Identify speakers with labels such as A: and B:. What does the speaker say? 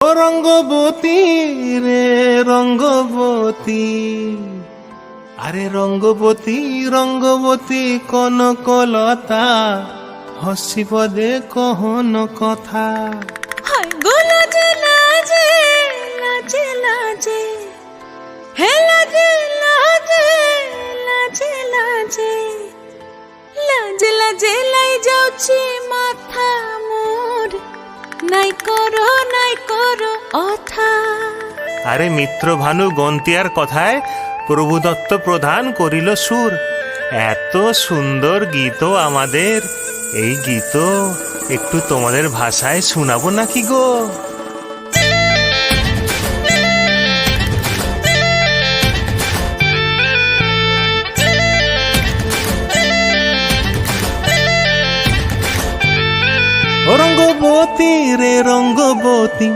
A: ও রঙ্গবতী রে রঙ্গবতী, আরে রঙ্গবতী রঙ্গবতী কনকলতা, হসিব দে কহন কথা।
B: হায় গো লাজে লাজে লাজে লাজে, হে লাজে লাজে লাজে লাজে, লাজে লাজে লাই যাଉଛି মাথা মোর, নাই করো অথা।
A: আরে মিত্র ভানু গন্তিয়ার কথায় প্রভুদত্ত প্রধান করিল সুর। এত সুন্দর গীত আমাদের, এই গীত একটু তোমাদের ভাষায় শোনাবো নাকি গো? ও রঙ্গবতী রে রঙ্গবতী,